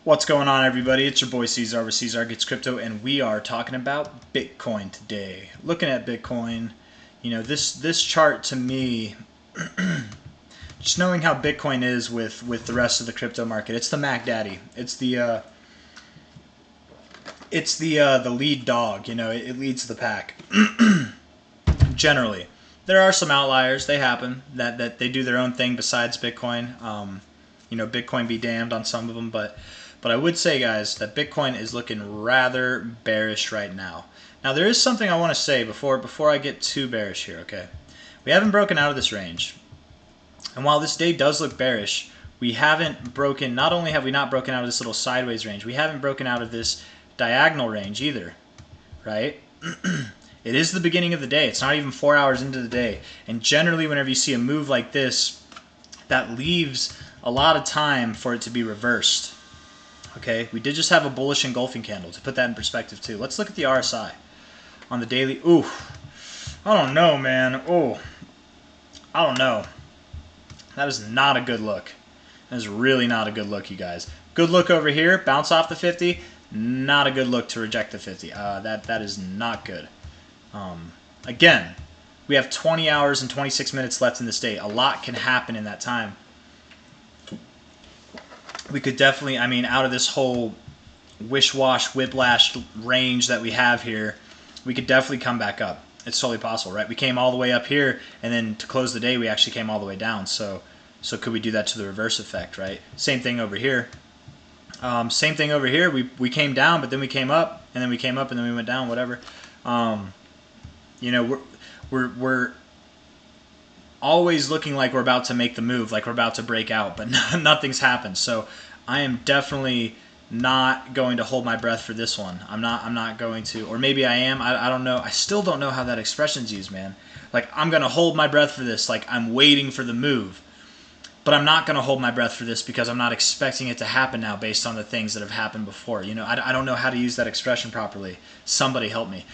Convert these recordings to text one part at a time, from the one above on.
What's going on, everybody? It's your boy C-Zar with C-Zar Gets Crypto, and we are talking about Bitcoin today. Looking at Bitcoin, you know, this chart to me, just knowing how Bitcoin is with the rest of the crypto market, it's the Mac Daddy. It's the lead dog. You know, it leads the pack. Generally, there are some outliers. They happen that they do their own thing besides Bitcoin. You know, Bitcoin be damned on some of them, but I would say, guys, that Bitcoin is looking rather bearish right now. Now, there is something I want to say before I get too bearish here, okay? We haven't broken out of this range. And while this day does look bearish, we haven't broken, not only have we not broken out of this little sideways range, we haven't broken out of this diagonal range either, right? It is the beginning of the day. It's not even 4 hours into the day. And generally, whenever you see a move like this, that leaves a lot of time for it to be reversed. Okay, we did just have a bullish engulfing candle, to put that in perspective too. Let's look at the RSI on the daily. Ooh, I don't know, man. Oh, I don't know. That is not a good look. That is really not a good look, you guys. Good look over here, bounce off the 50. Not a good look to reject the 50. That is not good. Again, we have 20 hours and 26 minutes left in this day. A lot can happen in that time. We could definitely, I mean, out of this whole wish-wash, whiplash range that we have here, we could definitely come back up. It's totally possible, right? We came all the way up here, and then to close the day, we actually came all the way down. So could we do that to the reverse effect, right? Same thing over here. Same thing over here. We came down, but then we came up, and then we came up, and then we went down, whatever. You know, we're always looking like we're about to make the move, like we're about to break out, but nothing's happened. So I am definitely not going to hold my breath for this one. I'm not going to, or maybe I am. I don't know. I still don't know how that expression's used, man. Like, I'm going to hold my breath for this, like I'm waiting for the move. But I'm not going to hold my breath for this because I'm not expecting it to happen now based on the things that have happened before. You know, I don't know how to use that expression properly. Somebody help me.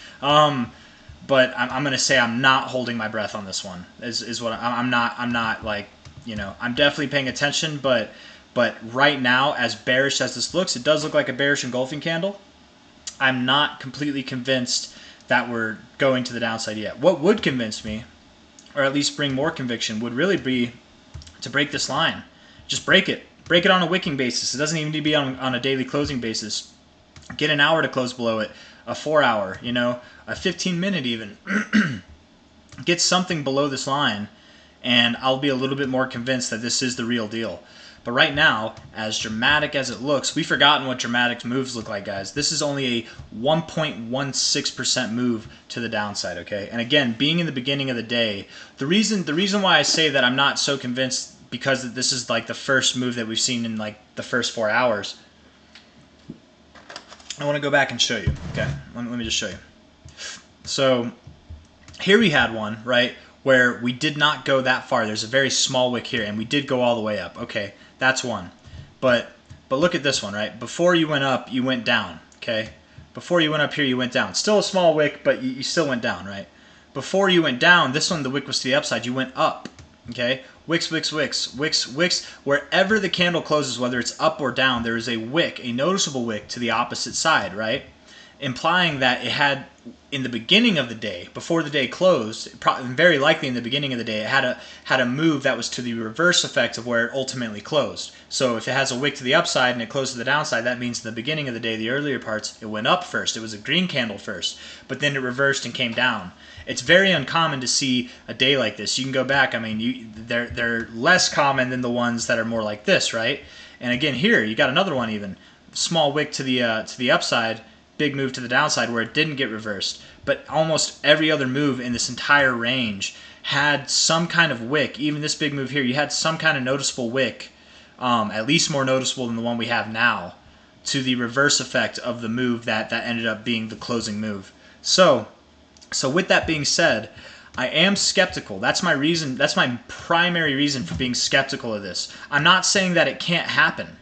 But I'm going to say I'm not holding my breath on this one. Is what I'm not like, you know, I'm definitely paying attention, but right now, as bearish as this looks, it does look like a bearish engulfing candle. I'm not completely convinced that we're going to the downside yet. What would convince me, or at least bring more conviction, would really be to break this line. Just break it. Break it on a wicking basis. It doesn't even need to be on a daily closing basis. Get an hour to close below it, a 4 hour, you know, a 15-minute even. Get something below this line, and I'll be a little bit more convinced that this is the real deal. But right now, as dramatic as it looks, we've forgotten what dramatic moves look like, guys. This is only a 1.16% move to the downside, okay? And again, being in the beginning of the day, the reason why I say that I'm not so convinced, because this is like the first move that we've seen in like the first 4 hours. I want to go back and show you. Okay, let me just show you. So here we had one, right, where we did not go that far. There's a very small wick here, and we did go all the way up. Okay, that's one. But look at this one, right? Before you went up, you went down, okay? Before you went up here, you went down. Still a small wick, but you still went down, right? Before you went down, this one, the wick was to the upside. You went up, okay? Wicks, wicks, wicks, wicks, wicks. Wherever the candle closes, whether it's up or down, there is a wick, a noticeable wick to the opposite side, right? Implying that it had, in the beginning of the day, before the day closed, very likely in the beginning of the day, it had a move that was to the reverse effect of where it ultimately closed. So if it has a wick to the upside and it closed to the downside, that means in the beginning of the day, the earlier parts, it went up first. It was a green candle first, but then it reversed and came down. It's very uncommon to see a day like this. You can go back. I mean, they're less common than the ones that are more like this, right? And again, here you got another one even, small wick to the upside, big move to the downside where it didn't get reversed. But almost every other move in this entire range had some kind of wick. Even this big move here, you had some kind of noticeable wick, at least more noticeable than the one we have now, to the reverse effect of the move that ended up being the closing move. So with that being said, I am skeptical. That's my reason. That's my primary reason for being skeptical of this. I'm not saying that it can't happen.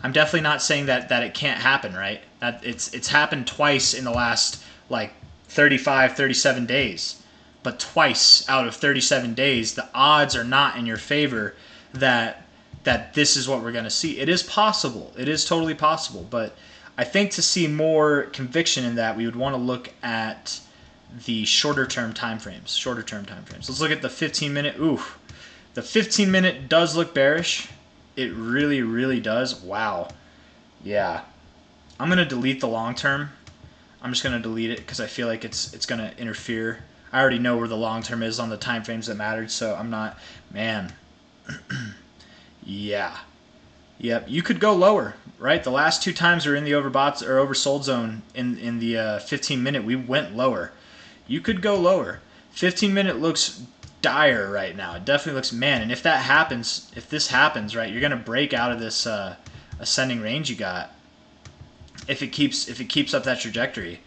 I'm definitely not saying that it can't happen, right? It's happened twice in the last like 35, 37 days. But twice out of 37 days, the odds are not in your favor that that this is what we're going to see. It is possible. It is totally possible. But I think to see more conviction in that, we would want to look at the shorter term time frames. Let's look at the 15-minute. Ooh, the 15-minute does look bearish. It really, really does. Wow. Yeah. I'm going to delete the long term. I'm just going to delete it because I feel like it's going to interfere. I already know where the long term is on the time frames that mattered, so I'm not. Man. Yeah. Yep. You could go lower, right? The last 2 times we were in the overbought or oversold zone in the 15-minute, we went lower. You could go lower. 15-minute looks dire right now. It definitely looks, man. And if that happens, if this happens, right, you're going to break out of this ascending range you got. If it keeps up that trajectory,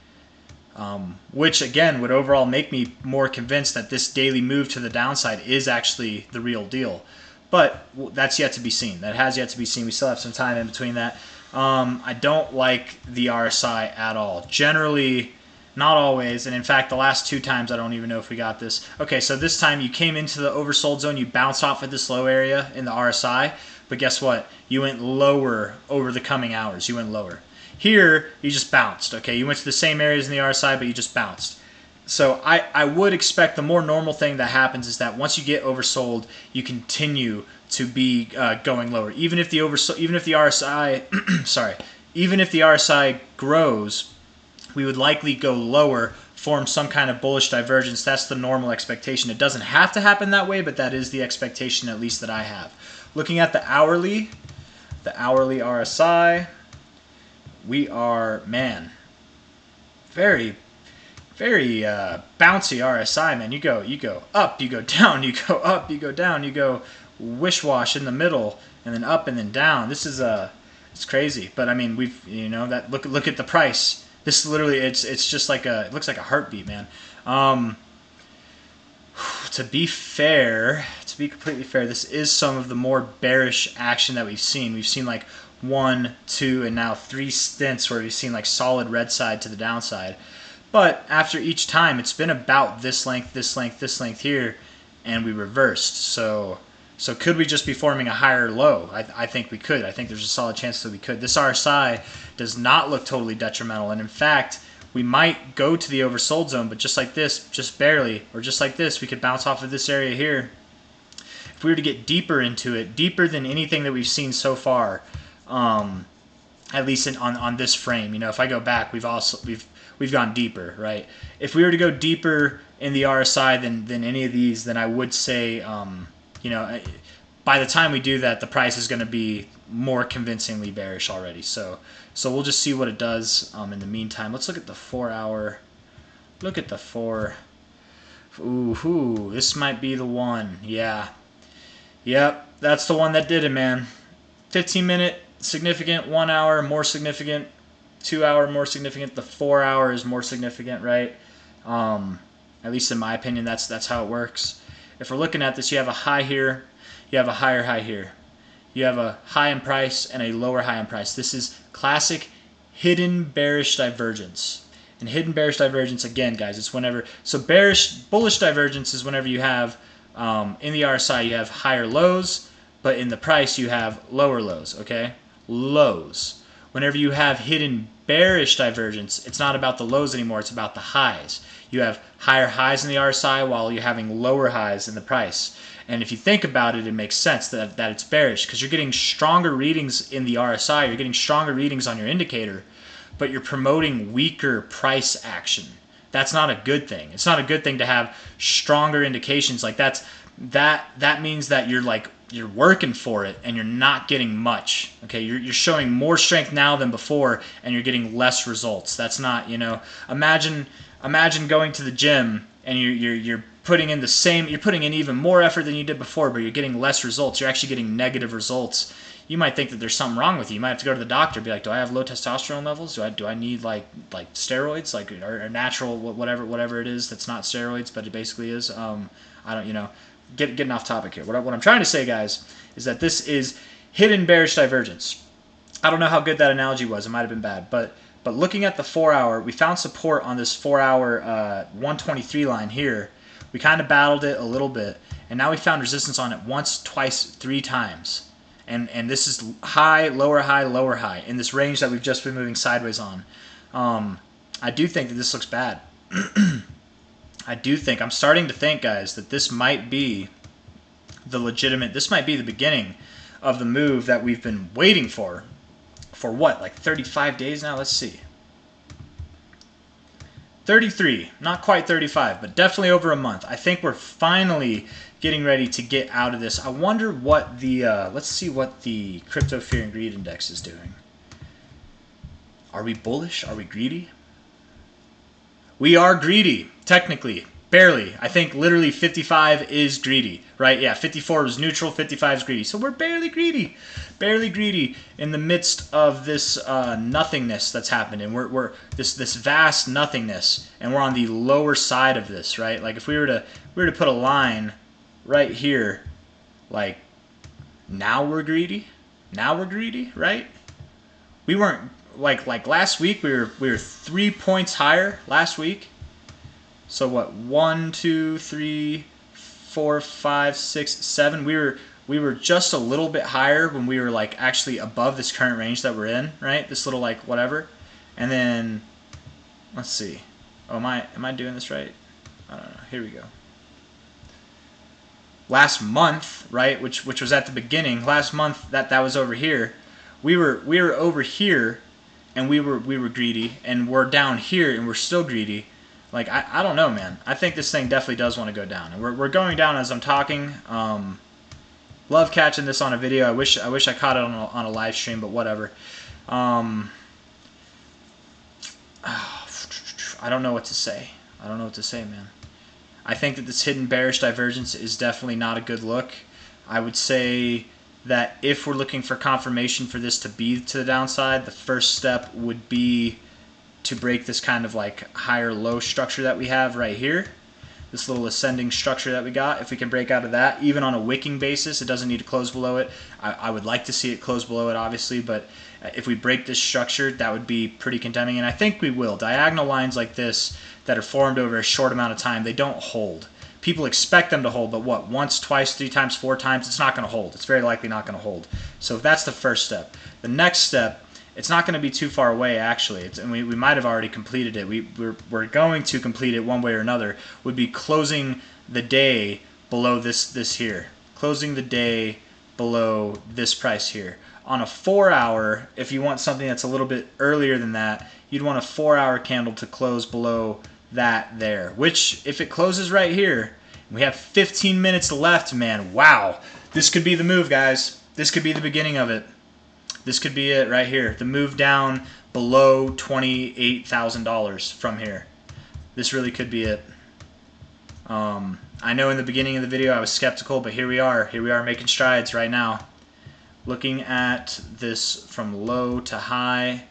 which again would overall make me more convinced that this daily move to the downside is actually the real deal. But that's yet to be seen. That has yet to be seen. We still have some time in between that. I don't like the RSI at all. Generally, not always. And in fact, the last 2 times, I don't even know if we got this. Okay, so this time you came into the oversold zone. You bounced off at this low area in the RSI. But guess what? You went lower over the coming hours. You went lower. Here, you just bounced. Okay, you went to the same areas in the RSI, but you just bounced. So I would expect the more normal thing that happens is that once you get oversold, you continue to be going lower. Even if the RSI, sorry, even if the RSI grows, we would likely go lower, form some kind of bullish divergence. That's the normal expectation. It doesn't have to happen that way, but that is the expectation, at least that I have. Looking at the hourly RSI, we are, man, very bouncy RSI, man. You go up, you go down, you go up, you go down, you go wish-wash in the middle, and then up and then down. This is it's crazy. But I mean, we've, you know, that look at the price. This literally, it's just like it looks like a heartbeat, man. To be completely fair, this is some of the more bearish action that we've seen. We've seen like 1, 2, and now 3 stints where we've seen like solid red side to the downside. But after each time, it's been about this length, this length, this length here, and we reversed. So could we just be forming a higher low? I think we could. I think there's a solid chance that we could. This RSI does not look totally detrimental, and in fact, we might go to the oversold zone, but just like this, just barely, or just like this, we could bounce off of this area here. If we were to get deeper into it, deeper than anything that we've seen so far, at least on this frame, you know, if I go back, we've gone deeper, right? If we were to go deeper in the RSI than any of these, then I would say, you know, by the time we do that, the price is going to be more convincingly bearish already. So we'll just see what it does. In the meantime, let's look at the 4-hour. Look at the 4. Ooh, this might be the one. Yeah. Yep, that's the one that did it, man. 15-minute, significant. 1 hour, more significant. 2 hour, more significant. The 4 hour is more significant, right? At least in my opinion, that's how it works. If we're looking at this, you have a high here. You have a higher high here. You have a high in price and a lower high in price. This is classic hidden bearish divergence. And hidden bearish divergence, again, guys, it's whenever, so bullish divergence is whenever you have, in the RSI, you have higher lows, but in the price, you have lower lows, okay? Lows. Whenever you have hidden bearish divergence, it's not about the lows anymore, it's about the highs. You have higher highs in the RSI while you're having lower highs in the price. And if you think about it, it makes sense that it's bearish because you're getting stronger readings in the RSI, you're getting stronger readings on your indicator, but you're promoting weaker price action. That's not a good thing. It's not a good thing to have stronger indications. Like that means that you're working for it and you're not getting much. Okay, you're showing more strength now than before and you're getting less results. That's not, you know, imagine going to the gym and you're putting in you're putting in even more effort than you did before, but you're getting less results. You're actually getting negative results. You might think that there's something wrong with you. You might have to go to the doctor, be like, do I have low testosterone levels? Do I need like steroids, like or natural whatever it is that's not steroids, but it basically is. I don't, you know, getting off topic here. What I'm trying to say, guys, is that this is hidden bearish divergence. I don't know how good that analogy was. It might have been bad, but looking at the 4 hour, we found support on this 4 hour 123 line here. We kind of battled it a little bit, and now we found resistance on it once, twice, 3 times. and this is high, lower high, lower high in this range that we've just been moving sideways on. I do think that this looks bad. I'm starting to think, guys, that this might be this might be the beginning of the move that we've been waiting for what, like 35 days now? Let's see. 33, not quite 35, but definitely over a month. I think we're finally getting ready to get out of this. I wonder what the, let's see what the Crypto Fear and Greed Index is doing. Are we bullish? Are we greedy? We are greedy, technically. Barely. I think literally 55 is greedy, right? Yeah, 54 is neutral, 55 is greedy. So we're barely greedy. Barely greedy in the midst of this nothingness that's happened. And we're this vast nothingness, and we're on the lower side of this, right? Like if we were to put a line right here, like now we're greedy. Now we're greedy, right? We weren't like last week we were 3 points higher last week. So what? 1, 2, 3, 4, 5, 6, 7. We were just a little bit higher when we were like actually above this current range that we're in, right? This little like whatever. And then let's see. Oh, am I doing this right? I don't know. Here we go. Last month, right, which was at the beginning. Last month that was over here. We were over here, and we were greedy, and we're down here, and we're still greedy. Like, I don't know, man. I think this thing definitely does want to go down. And we're going down as I'm talking. Love catching this on a video. I wish I caught it on a live stream, but whatever. I don't know what to say. I don't know what to say, man. I think that this hidden bearish divergence is definitely not a good look. I would say that if we're looking for confirmation for this to be to the downside, the first step would be to break this kind of like higher low structure that we have right here, this little ascending structure that we got. If we can break out of that, even on a wicking basis, it doesn't need to close below it. I would like to see it close below it, obviously, but if we break this structure, that would be pretty condemning, and I think we will. Diagonal lines like this that are formed over a short amount of time, they don't hold. People expect them to hold, but what, once, twice, 3 times, 4 times, it's not going to hold. It's very likely not going to hold. So that's the first step. The next step, it's not going to be too far away, actually. And we might have already completed it. We're going to complete it one way or another. Would be closing the day below this here. Closing the day below this price here. On a 4-hour, if you want something that's a little bit earlier than that, you'd want a 4-hour candle to close below that there. Which, if it closes right here, we have 15 minutes left, man. Wow. This could be the move, guys. This could be the beginning of it. This could be it right here. The move down below $28,000 from here. This really could be it. I know in the beginning of the video I was skeptical, but here we are. Here we are making strides right now. Looking at this from low to high.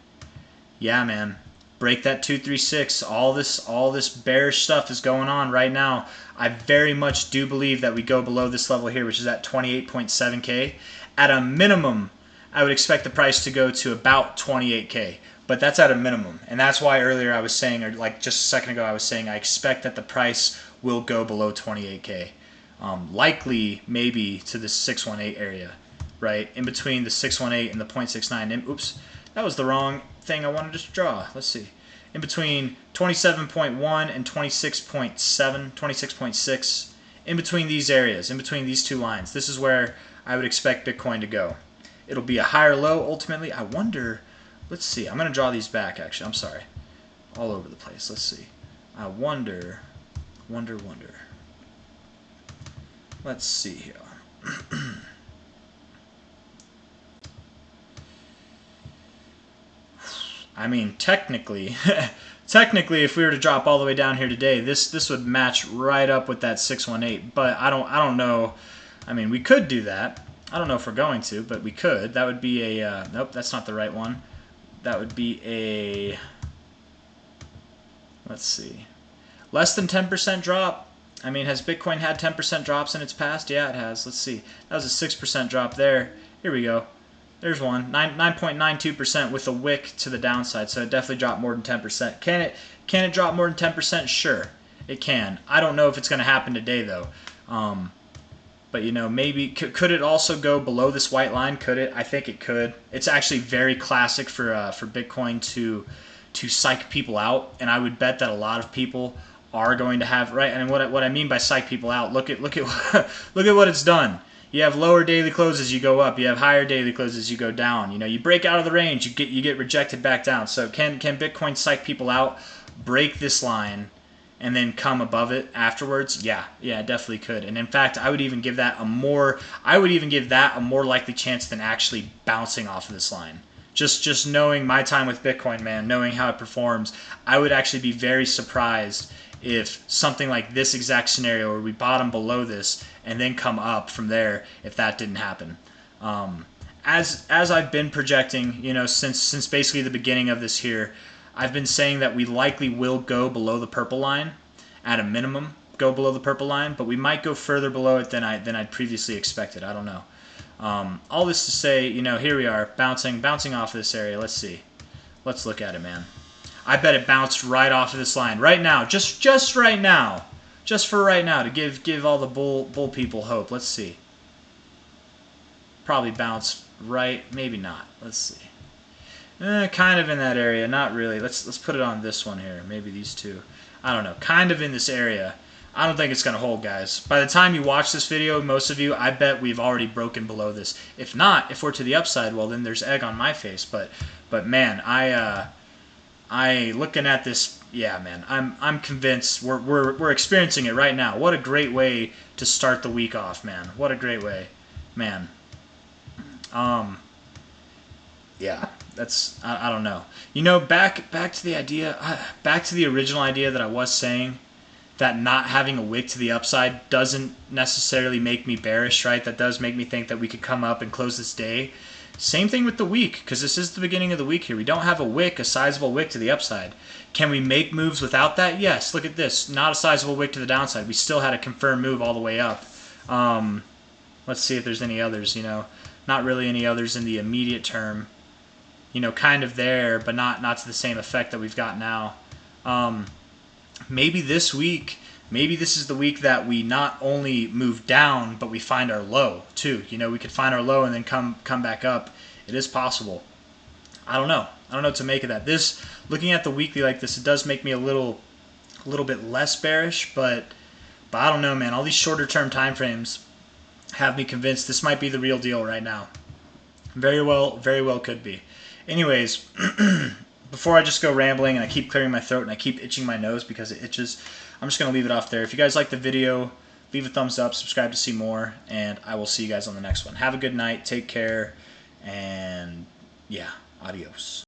Yeah, man. Break that 236. All this bearish stuff is going on right now. I very much do believe that we go below this level here, which is at 28.7K. At a minimum, I would expect the price to go to about 28K, but that's at a minimum. And that's why earlier I was saying, or like just a second ago I was saying, I expect that the price will go below 28K. Likely maybe to the 618 area, right? In between the 618 and the 0.69. Oops, that was the wrong thing I wanted to draw. Let's see. In between 27.1 and 26.7, 26.6, in between these areas, in between these two lines, this is where I would expect Bitcoin to go. It'll be a higher low ultimately. I wonder, let's see. I'm going to draw these back, actually. I'm sorry. All over the place. Let's see. I wonder. Let's see here. I mean, technically, if we were to drop all the way down here today, this would match right up with that 618. But I don't know. I mean, we could do that. I don't know if we're going to, but we could. That would be a, nope, that's not the right one. That would be a, let's see, less than 10% drop. I mean, has Bitcoin had 10% drops in its past? Yeah, it has. Let's see. That was a 6% drop there. Here we go. There's one. 9.92% with a wick to the downside, so it definitely dropped more than 10%. Can it drop more than 10%? Sure, it can. I don't know if it's going to happen today, though. But maybe could it also go below this white line? Could it? I think it could. It's actually very classic for Bitcoin to psych people out, and I would bet that a lot of people are going to have right. And what I mean by psych people out, look at look at what it's done. You have lower daily closes, you go up. You have higher daily closes, you go down. You break out of the range, you get rejected back down. So can Bitcoin psych people out, break this line, and then come above it afterwards? Yeah, definitely could. And in fact, I would even give that a more likely chance than actually bouncing off of this line. Just knowing my time with Bitcoin, man, knowing how it performs, I would actually be very surprised if something like this exact scenario where we bottom below this and then come up from there, if that didn't happen. As I've been projecting, since basically the beginning of this here, I've been saying that we likely will go below the purple line, at a minimum, go below the purple line, but we might go further below it than I'd previously expected. I don't know. All this to say, here we are, bouncing off this area. Let's see. Let's look at it, man. I bet it bounced right off of this line right now, just right now, just for right now, to give all the bull people hope. Let's see. Probably bounced right, maybe not. Let's see. Kind of in that area, not really. Let's put it on this one here. Maybe these two. I don't know. Kind of in this area. I don't think it's gonna hold, guys. By the time you watch this video, most of you, I bet we've already broken below this. If not, if we're to the upside, well then there's egg on my face. But man, I looking at this, yeah, man, I'm convinced we're experiencing it right now. What a great way to start the week off, man. What a great way, man. Yeah, that's I don't know. Back to the idea, back to the original idea that I was saying, that not having a wick to the upside doesn't necessarily make me bearish, right? That does make me think that we could come up and close this day. Same thing with the week, because this is the beginning of the week here. We don't have a wick, a sizable wick to the upside. Can we make moves without that? Yes, look at this. Not a sizable wick to the downside. We still had a confirmed move all the way up. Let's see if there's any others, Not really any others in the immediate term. Kind of there, but not to the same effect that we've got now. Maybe this week, maybe this is the week that we not only move down, but we find our low too. We could find our low and then come back up. It is possible. I don't know. I don't know what to make of that. Looking at the weekly like this, it does make me a little bit less bearish, but I don't know, man. All these shorter term time frames have me convinced this might be the real deal right now. Very well could be. Anyways, before I just go rambling and I keep clearing my throat and I keep itching my nose because it itches, I'm just going to leave it off there. If you guys like the video, leave a thumbs up, subscribe to see more, and I will see you guys on the next one. Have a good night, take care, and yeah, adios.